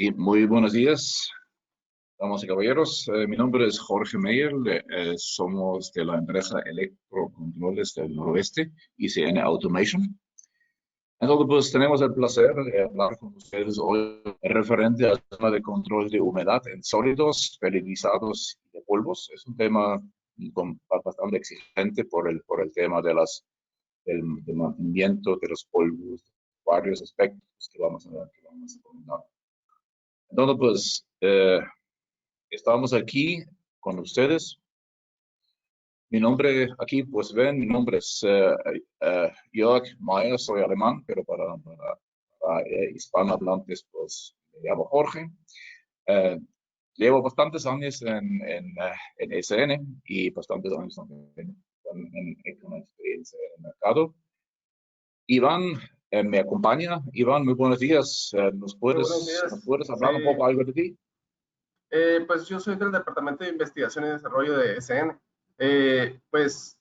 Sí, muy buenos días, damas y caballeros. Mi nombre es Jorge Meyer. Somos de la empresa Electrocontroles del Noroeste, ICN Automation. Entonces, pues tenemos el placer de hablar con ustedes hoy referente al tema de control de humedad en sólidos, periodizados y de polvos. Es un tema bastante exigente por el tema del mantenimiento de los polvos, varios aspectos que vamos a comentar. Entonces, pues, estamos aquí con ustedes. Mi nombre aquí, pues ven, mi nombre es Jörg Mayer, soy alemán, pero para hispanohablantes, pues me llamo Jorge. Eh, Llevo bastantes años en ECN y bastantes años también con experiencia en el mercado. Iván me acompaña. Iván, muy buenos días. ¿Nos Buenos nos días. puedes Sí, hablar un poco algo de ti? pues yo soy del Departamento de Investigación y Desarrollo de SN. Pues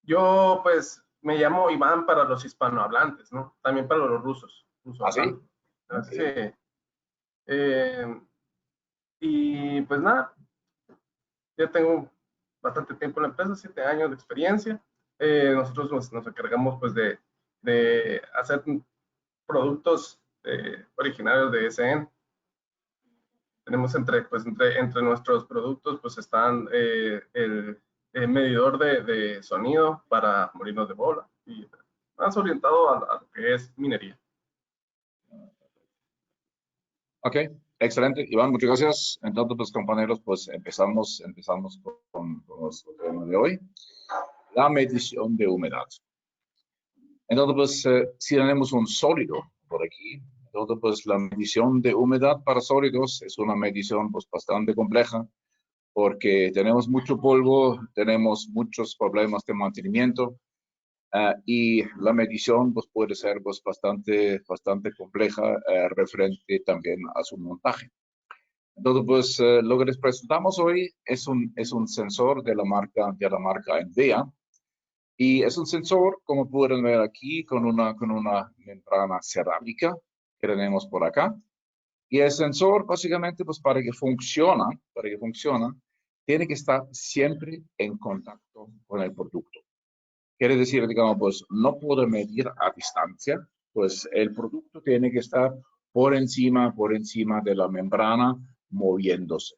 yo pues me llamo Iván para los hispanohablantes, ¿no? También para los rusos, ¿Ah, sí? rusohablantes. Ok. Sí. Eh, y pues nada, ya tengo bastante tiempo en la empresa, 7 años de experiencia. Nosotros nos encargamos pues de hacer productos originarios de SN. Tenemos entre nuestros productos, pues están el medidor de sonido para molinos de bola y más orientado a lo que es minería. Ok, excelente. Iván, muchas gracias. Entonces, pues, compañeros, pues empezamos con nuestro tema de hoy, la medición de humedad. Entonces, pues, si tenemos un sólido por aquí, entonces, pues, la medición de humedad para sólidos es una medición, pues, bastante compleja, porque tenemos mucho polvo, tenemos muchos problemas de mantenimiento, y la medición, pues, puede ser, pues, bastante compleja, referente también a su montaje. Entonces, pues, lo que les presentamos hoy es un sensor de la marca NVIDIA, y es un sensor, como pueden ver aquí, con una membrana cerámica que tenemos por acá. Y el sensor, básicamente, pues para que funcione, tiene que estar siempre en contacto con el producto. Quiere decir, digamos, pues no puedo medir a distancia, pues el producto tiene que estar por encima de la membrana moviéndose.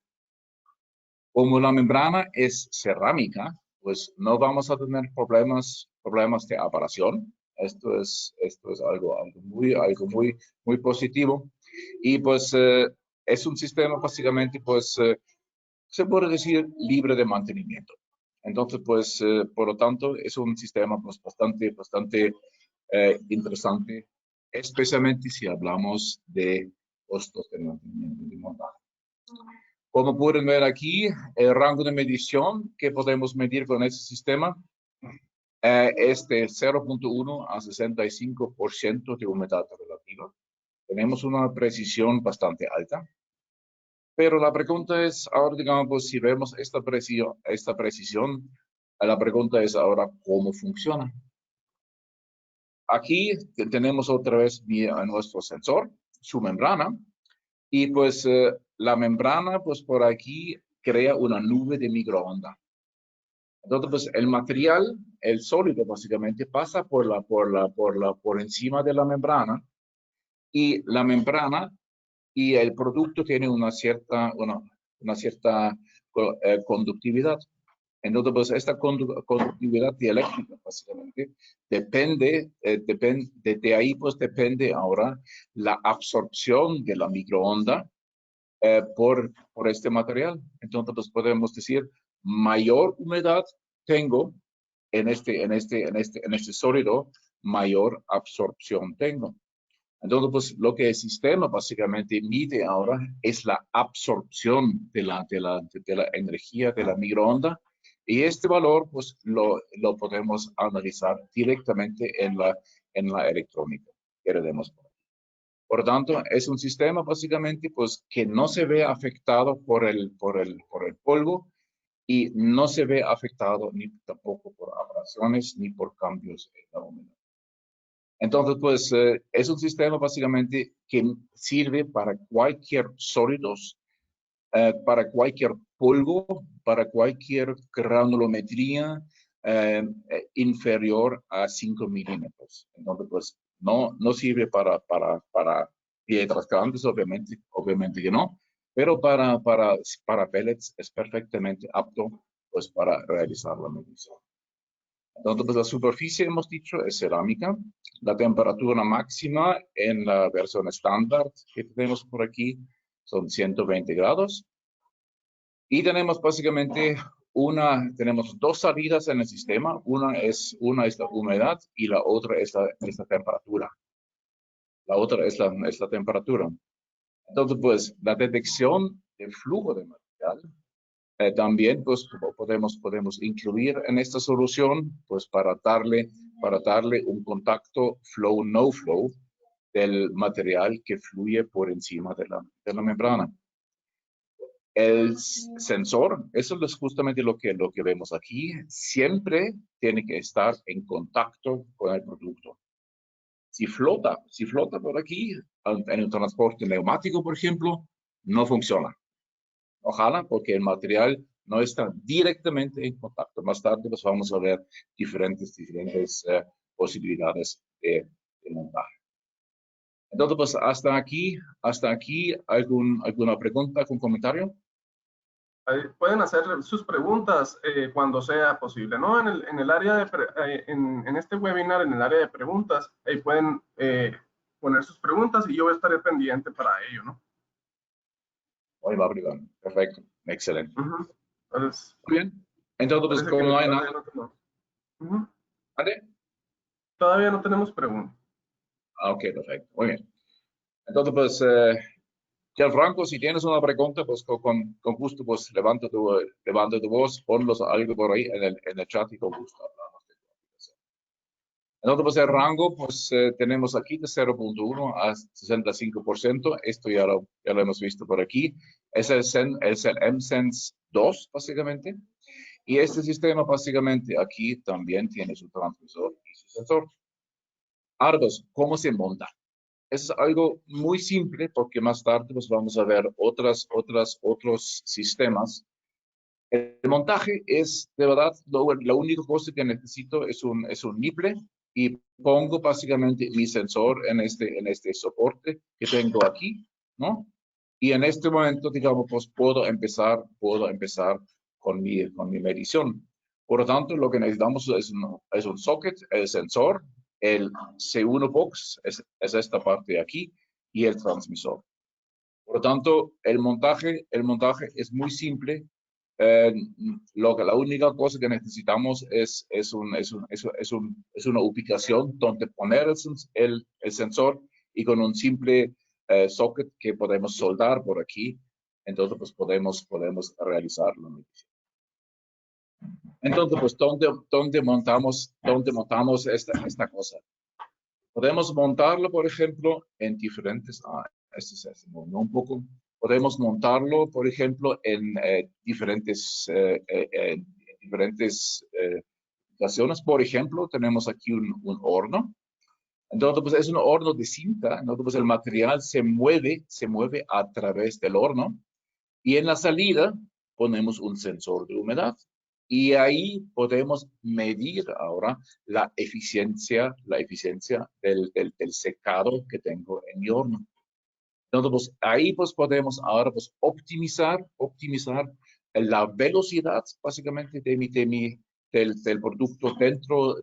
Como la membrana es cerámica, pues no vamos a tener problemas de abrasión. Esto es algo muy positivo. Y pues es un sistema básicamente, pues se puede decir libre de mantenimiento. Entonces, pues, por lo tanto, es un sistema pues, bastante interesante, especialmente si hablamos de costos de mantenimiento y montaje. Como pueden ver aquí, el rango de medición que podemos medir con este sistema es de 0.1 a 65% de humedad relativa. Tenemos una precisión bastante alta. Pero la pregunta es, ahora digamos, pues, si vemos esta precisión, la pregunta es ahora, ¿cómo funciona? Aquí tenemos otra vez nuestro sensor, su membrana, y pues la membrana, pues por aquí crea una nube de microondas. Entonces, pues el material, el sólido básicamente, pasa por encima de la membrana, y la membrana y el producto tiene una cierta conductividad. Entonces, pues esta conductividad dieléctrica, básicamente, de ahí pues depende ahora la absorción de la microonda por este material. Entonces, pues podemos decir, mayor humedad tengo en este sólido, mayor absorción tengo. Entonces, pues lo que el sistema básicamente mide ahora es la absorción de la energía de la microonda, y este valor pues lo podemos analizar directamente en la electrónica que tenemos. Por lo tanto, es un sistema básicamente pues que no se ve afectado por el polvo, y no se ve afectado ni tampoco por abrasiones ni por cambios en la humedad. Entonces, pues, es un sistema básicamente que sirve para cualquier sólidos, para cualquier polvo, para cualquier granulometría inferior a 5 milímetros. Entonces, pues, no sirve para piedras grandes, obviamente que no, pero para pellets es perfectamente apto, pues, para realizar la medición. Entonces, pues, la superficie, hemos dicho, es cerámica. La temperatura máxima en la versión estándar que tenemos por aquí son 120 grados. Y tenemos básicamente tenemos dos salidas en el sistema. Una es la humedad y la otra es la temperatura. La otra es la temperatura. Entonces, pues, la detección del flujo de material también pues, podemos incluir en esta solución pues, para darle un contacto flow-no flow del material que fluye por encima de la membrana. El sensor, eso es justamente lo que vemos aquí, siempre tiene que estar en contacto con el producto. Si flota por aquí, en el transporte neumático, por ejemplo, no funciona. Ojalá, porque el material no está directamente en contacto. Más tarde pues, vamos a ver diferentes posibilidades de montaje. Entonces, pues hasta aquí, ¿alguna pregunta, algún comentario? Pueden hacer sus preguntas cuando sea posible, ¿no? En el área de, en este webinar, en el área de preguntas, ahí pueden poner sus preguntas y yo estaré pendiente para ello, ¿no? Hoy va privado. Perfecto. Excelente. Entonces, Muy bien. Entonces, pues como no hay nada. No tenemos, ¿Vale? todavía no tenemos preguntas. Ok, perfecto. Muy bien. Entonces, pues, Gianfranco, si tienes una pregunta, pues con gusto, pues levanta tu voz, ponlos algo por ahí en el chat y con gusto hablamos de tu aplicación. Entonces, pues el rango, pues tenemos aquí de 0.1 a 65%. Esto ya lo hemos visto por aquí. Es el MSense 2, básicamente. Y este sistema, básicamente, aquí también tiene su transmisor y su sensor. Ahora, pues, ¿cómo se monta? Es algo muy simple porque más tarde pues, vamos a ver otros sistemas. El montaje es, de verdad, la única cosa que necesito es un nipple y pongo básicamente mi sensor en este soporte que tengo aquí, ¿no? Y en este momento, digamos, pues puedo empezar con mi medición. Por lo tanto, lo que necesitamos es un socket, el sensor, el C1 box, es esta parte de aquí, y el transmisor. Por lo tanto, el montaje es muy simple. La única cosa que necesitamos es una ubicación donde poner el sensor y con un simple socket que podemos soldar por aquí, entonces pues podemos realizarlo. Entonces, pues, ¿dónde montamos esta cosa? Podemos montarlo, por ejemplo, en diferentes, se movió un poco. Podemos montarlo, por ejemplo, en diferentes aplicaciones. Por ejemplo, tenemos aquí un horno. Entonces, pues es un horno de cinta. Entonces, pues el material se mueve a través del horno. Y en la salida ponemos un sensor de humedad. Y ahí podemos medir ahora la eficiencia del secado que tengo en mi horno. Entonces, pues, ahí pues podemos ahora pues optimizar la velocidad básicamente del producto dentro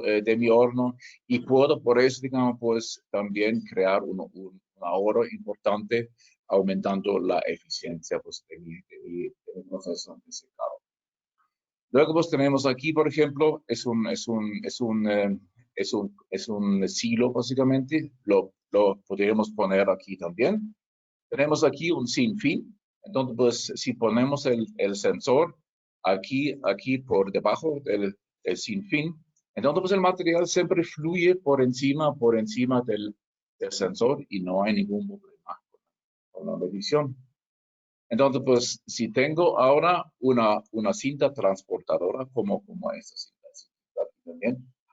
de mi horno y puedo por eso, digamos, pues también crear un ahorro importante aumentando la eficiencia pues, de mi proceso de secado. Luego pues tenemos aquí, por ejemplo, es un silo básicamente, lo podríamos poner aquí también. Tenemos aquí un sin fin, entonces pues si ponemos el sensor aquí por debajo del sin fin, entonces pues el material siempre fluye por encima del sensor y no hay ningún problema con la medición. Entonces, pues, si tengo ahora una cinta transportadora como esta cinta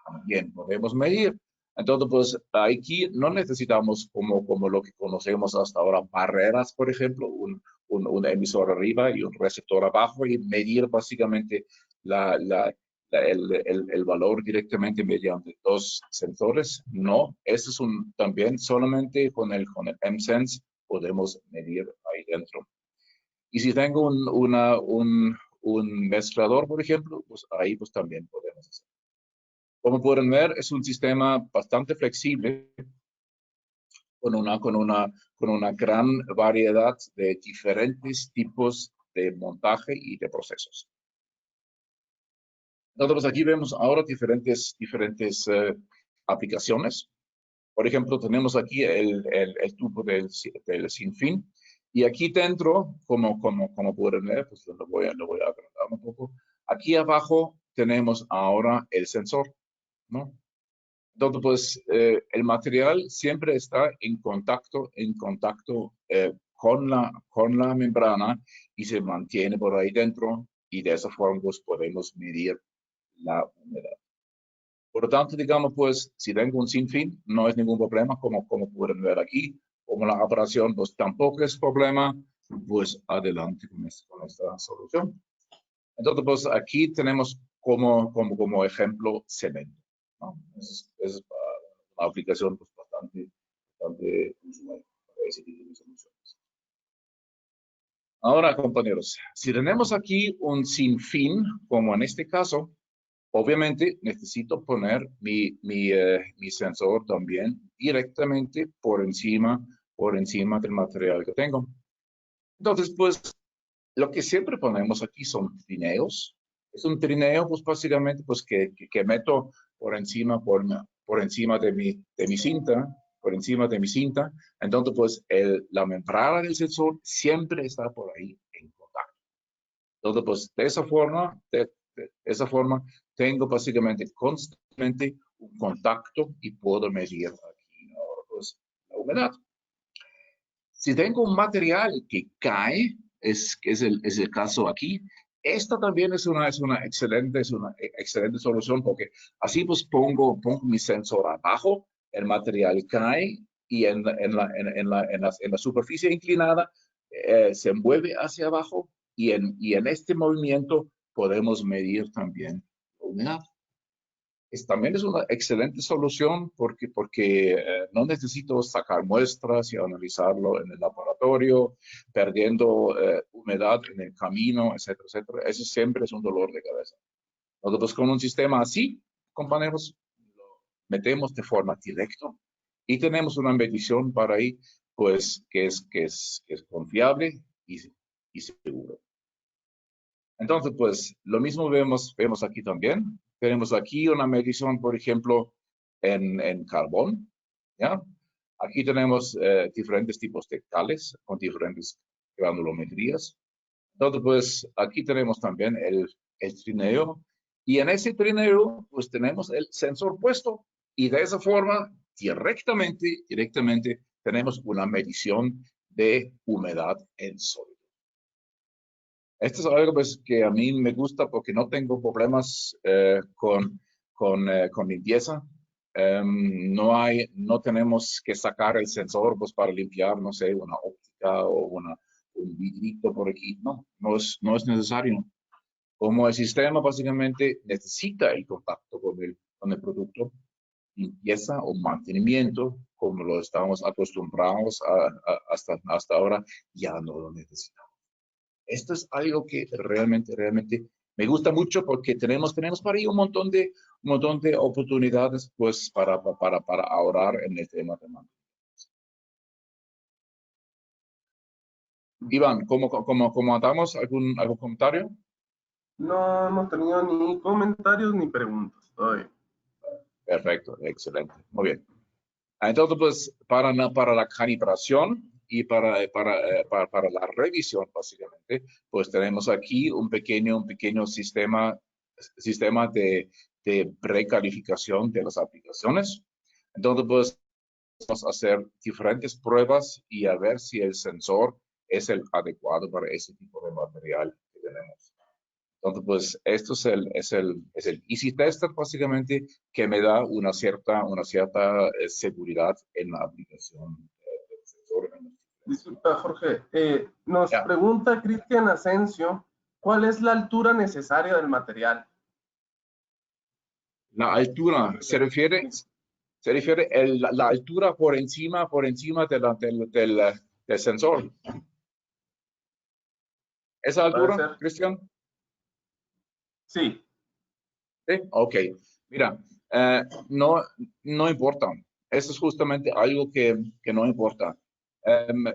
también podemos medir. Entonces, pues aquí no necesitamos como lo que conocemos hasta ahora, barreras, por ejemplo, un emisor arriba y un receptor abajo y medir básicamente el valor directamente mediante dos sensores. No, eso es también solamente con el M-Sense podemos medir ahí dentro. Y si tengo un mezclador, por ejemplo, pues ahí pues también podemos hacer. Como pueden ver, es un sistema bastante flexible con una gran variedad de diferentes tipos de montaje y de procesos. Entonces, aquí vemos ahora diferentes aplicaciones. Por ejemplo, tenemos aquí el tubo del sin fin. Y aquí dentro, como pueden ver, pues lo voy a agrandar un poco. Aquí abajo tenemos ahora el sensor, ¿no? Entonces, pues el material siempre está en contacto con la membrana y se mantiene por ahí dentro y de esa forma pues podemos medir la humedad. Por lo tanto, digamos, pues si tengo un sinfín, no es ningún problema, como pueden ver aquí. Como la operación pues tampoco es problema, pues adelante con esta solución. Entonces, pues aquí tenemos como ejemplo cemento, ¿no? Es una aplicación pues, bastante usual para ese tipo de soluciones. Ahora, compañeros, si tenemos aquí un sinfín, como en este caso, obviamente necesito poner mi sensor también directamente por encima del material que tengo. Entonces, pues, lo que siempre ponemos aquí son trineos. Es un trineo, pues, básicamente, pues, que meto por encima de mi cinta, por encima de mi cinta. Entonces, pues, la membrana del sensor siempre está por ahí en contacto. Entonces, pues, de esa forma tengo básicamente constantemente un contacto y puedo medir aquí ahora, pues, la humedad. Si tengo un material que cae, es el caso aquí, esta también es una excelente solución porque así pues pongo mi sensor abajo, el material cae y en la superficie inclinada se mueve hacia abajo y en este movimiento podemos medir también la humedad. También es una excelente solución porque no necesito sacar muestras y analizarlo en el laboratorio, perdiendo humedad en el camino, etcétera, etcétera. Eso siempre es un dolor de cabeza. Nosotros con un sistema así, compañeros, lo metemos de forma directa y tenemos una medición para ahí, pues, que es confiable y seguro. Entonces, pues, lo mismo vemos aquí también. Tenemos aquí una medición, por ejemplo, en carbón, ¿ya? Aquí tenemos diferentes tipos de cales con diferentes granulometrías. Entonces, pues, aquí tenemos también el trineo. Y en ese trineo, pues, tenemos el sensor puesto. Y de esa forma, directamente, tenemos una medición de humedad en sólido. Esto es algo pues, que a mí me gusta porque no tengo problemas con limpieza. No tenemos que sacar el sensor pues, para limpiar, no sé, una óptica o un vidrito por aquí. No es necesario. Como el sistema básicamente necesita el contacto con el producto, limpieza o mantenimiento, como lo estamos acostumbrados hasta ahora, ya no lo necesitamos. Esto es algo que realmente me gusta mucho porque tenemos para ahí un montón de oportunidades pues para ahorrar en el tema de mantenimiento. Iván, ¿cómo andamos? ¿Algún comentario? No hemos tenido ni comentarios ni preguntas todavía. Perfecto, excelente. Muy bien. Entonces, pues, para la calibración y para la revisión, básicamente, pues tenemos aquí un pequeño sistema de precalificación de las aplicaciones. Entonces, pues, vamos a hacer diferentes pruebas y a ver si el sensor es el adecuado para ese tipo de material que tenemos. Entonces, pues esto es el Easy Tester básicamente que me da una cierta seguridad en la aplicación del sensor. Disculpa, Jorge. Nos Ya, pregunta Cristian Asensio, ¿cuál es la altura necesaria del material? la altura se refiere la altura por encima del sensor. ¿Esa Puede altura, ser. Cristian? Sí. Sí, ok. Mira, no, no importa. Eso es justamente algo que no importa.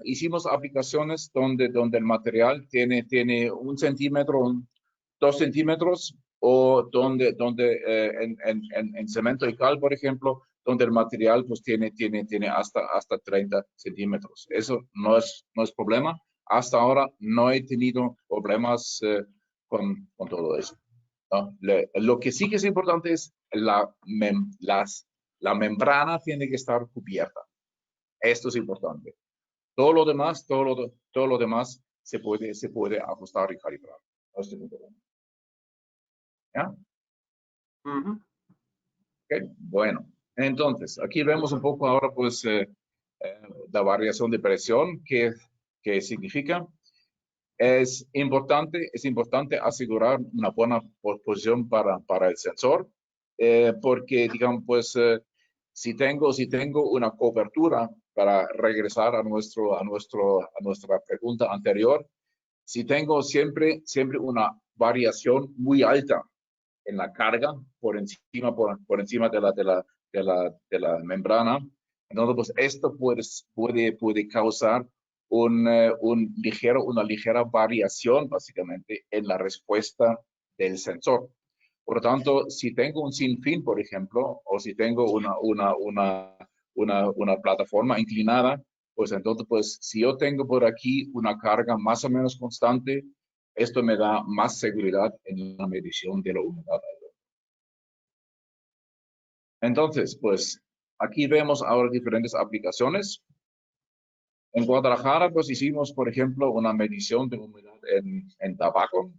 Hicimos aplicaciones donde el material tiene 1 centímetro, 2 centímetros, o en cemento y cal, por ejemplo, donde el material pues tiene hasta 30 centímetros. Eso no es problema. Hasta ahora no he tenido problemas con todo eso. ¿No? Lo que sí que es importante es la membrana tiene que estar cubierta. Esto es importante. Todo lo demás se puede ajustar y calibrar. No es ningún problema. ¿Ya? Ujú. Okay. Bueno, entonces, aquí vemos un poco ahora, pues, la variación de presión, que significa. Es importante asegurar una buena posición para el sensor, porque, digamos, pues, si tengo una cobertura, para regresar a nuestra pregunta anterior, si tengo siempre una variación muy alta en la carga por encima de la membrana, entonces pues esto puede causar una ligera variación básicamente en la respuesta del sensor. Por lo tanto, si tengo un sinfín, por ejemplo, o si tengo una plataforma inclinada, pues entonces, pues si yo tengo por aquí una carga más o menos constante, esto me da más seguridad en la medición de la humedad. Entonces, pues aquí vemos ahora diferentes aplicaciones. En Guadalajara, pues hicimos, por ejemplo, una medición de humedad en tabaco.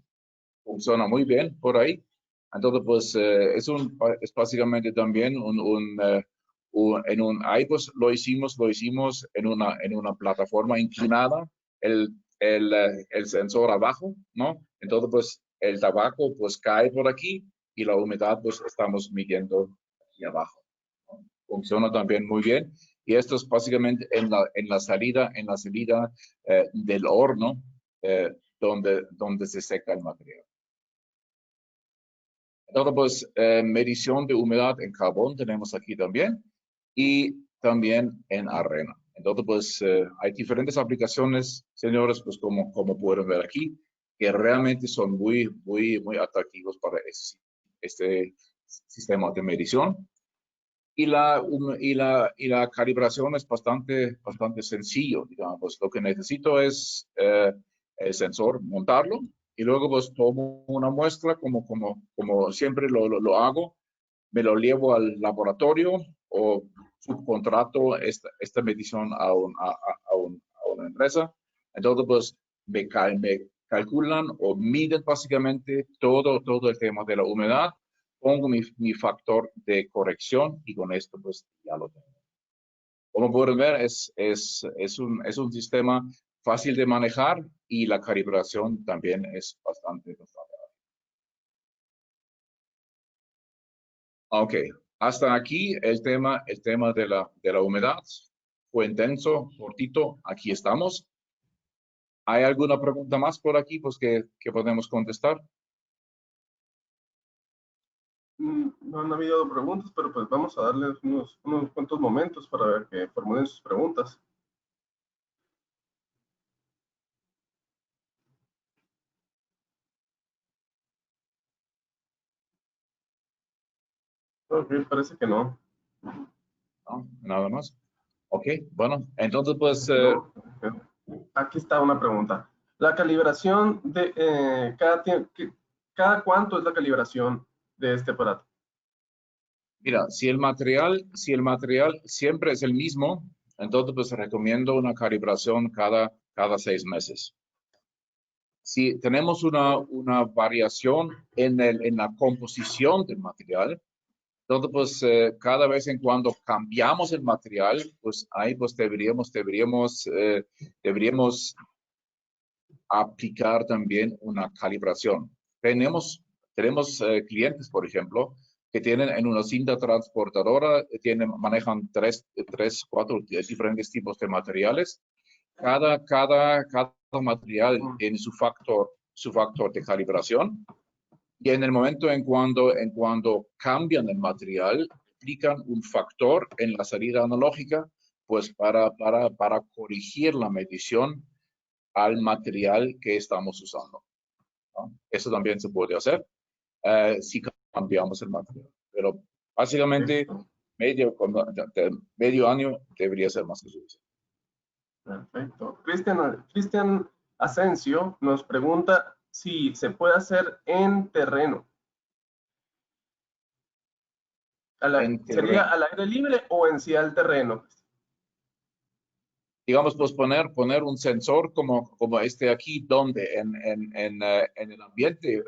Funciona muy bien por ahí. Entonces, pues es básicamente también ahí pues lo hicimos en una plataforma inclinada, el sensor abajo, ¿no? Entonces, pues el tabaco pues cae por aquí y la humedad pues estamos midiendo aquí abajo, ¿no? Funciona también muy bien. Y esto es básicamente en la salida del horno, donde se seca el material. Entonces, pues, medición de humedad en carbón tenemos aquí también, y también en arena. Entonces, pues, hay diferentes aplicaciones, señores, pues como pueden ver aquí, que realmente son muy atractivos para este sistema de medición. Y la calibración es bastante sencillo, digamos. Pues, lo que necesito es el sensor, montarlo, y luego pues tomo una muestra, como siempre lo hago, me lo llevo al laboratorio o subcontrato esta medición a una empresa. Entonces, pues me calculan o miden básicamente todo el tema de la humedad. Pongo mi factor de corrección y con esto pues ya lo tengo. Como pueden ver, es un sistema fácil de manejar, y la calibración también es bastante. Ok, hasta aquí el tema de la humedad. Fue intenso, cortito, aquí estamos. ¿Hay alguna pregunta más por aquí pues que podemos contestar? No han habido preguntas, pero pues vamos a darles unos cuantos momentos para ver que formulen sus preguntas. Ok, parece que no. No, nada más. Ok, bueno, entonces pues No. Aquí está una pregunta. La calibración de cada cuánto es la calibración de este aparato. mira, si el material siempre es el mismo, entonces pues recomiendo una calibración cada 6 meses. si tenemos una variación en la composición del material, entonces, pues, cada vez en cuando cambiamos el material, pues ahí pues deberíamos aplicar también una calibración. Tenemos clientes, por ejemplo, que tienen en una cinta transportadora, manejan cuatro diferentes tipos de materiales. Cada material tiene su factor de calibración. Y en el momento en cuando cambian el material, aplican un factor en la salida analógica, pues para corregir la medición al material que estamos usando, ¿no? Eso también se puede hacer si cambiamos el material. Pero básicamente medio año debería ser más que suficiente. Perfecto. Cristian Asensio nos pregunta si se puede hacer en terreno. ¿Sería al aire libre o en sí al terreno? Digamos, pues poner un sensor como este aquí, donde en el ambiente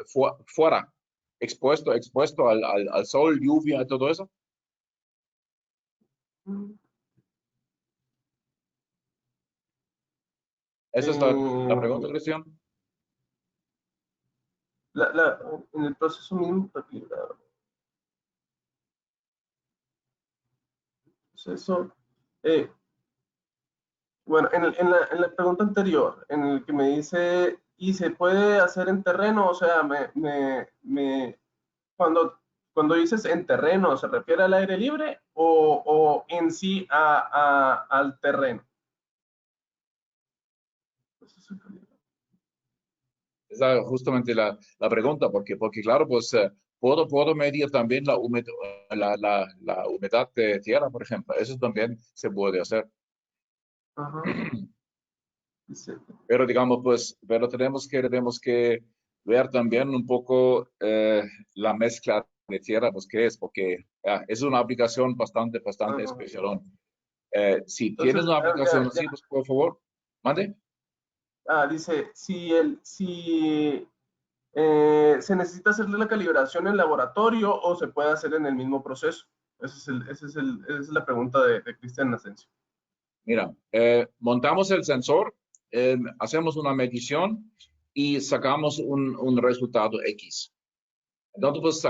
fuera, expuesto al sol, lluvia, todo eso. Esa es la pregunta, Cristian. En el proceso mismo para equilibrar. Proceso. Bueno, en la pregunta anterior, en el que me dice, ¿y se puede hacer en terreno? O sea, cuando dices en terreno, ¿se refiere al aire libre o en sí al terreno? Esa es justamente la pregunta, porque claro, pues puedo medir también la humedad de tierra, por ejemplo. Eso también se puede hacer. Ajá. Sí. Pero digamos, pues, tenemos que ver también un poco la mezcla de tierra, pues, qué es, porque es una aplicación bastante especial. Si tienes una aplicación así, pues, por favor, mande. Dice, ¿se necesita hacerle la calibración en laboratorio o se puede hacer en el mismo proceso? Esa es la pregunta de Cristian Asensio. Mira, montamos el sensor, hacemos una medición y sacamos un resultado X. Entonces, pues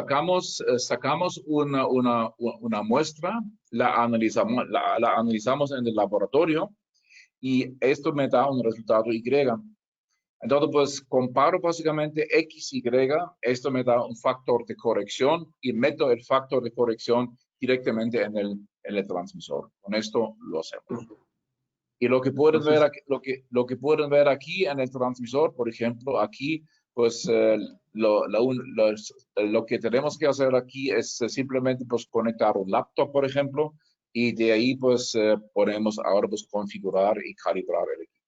sacamos una muestra, la analizamos en el laboratorio y esto me da un resultado Y. Entonces, pues comparo básicamente X, Y, esto me da un factor de corrección y meto el factor de corrección directamente en el transmisor. Con esto lo hacemos. Y lo que pueden ver aquí, lo que pueden ver aquí en el transmisor, por ejemplo, aquí, pues lo que tenemos que hacer aquí es simplemente pues conectar un laptop, por ejemplo, y de ahí pues podemos ahora pues configurar y calibrar el equipo.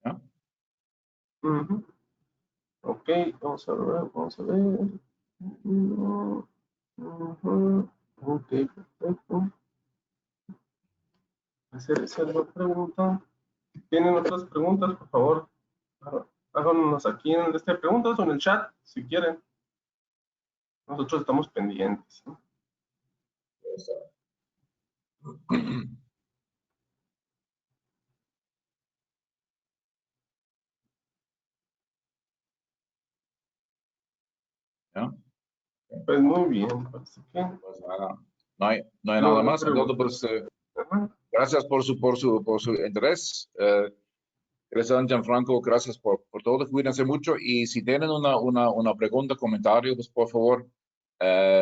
¿Ya? Ok, vamos a ver. Ok, perfecto. Esa es la pregunta. ¿Tienen otras preguntas, por favor? Háganos aquí en este preguntas o en el chat, si quieren. Nosotros estamos pendientes, ¿no? ¿Ya? Pues muy bien, parece que Pues nada, no hay nada más. Entonces, pues gracias por su interés. Gracias, Gianfranco, gracias por todo, cuídense mucho y si tienen una pregunta, comentario, pues por favor,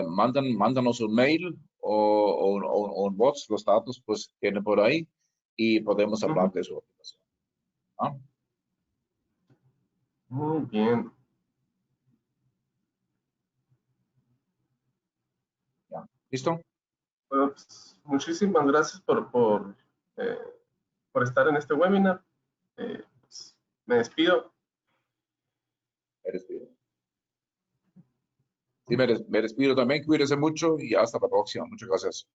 mándanos un mail o un WhatsApp, los datos pues tienen por ahí y podemos hablar de su aplicación. ¿Ah? Muy bien. ¿Ya? ¿Listo? Bueno, pues, muchísimas gracias por estar en este webinar. Pues, me despido. Sí, me despido también, cuídense mucho y hasta la próxima. Muchas gracias.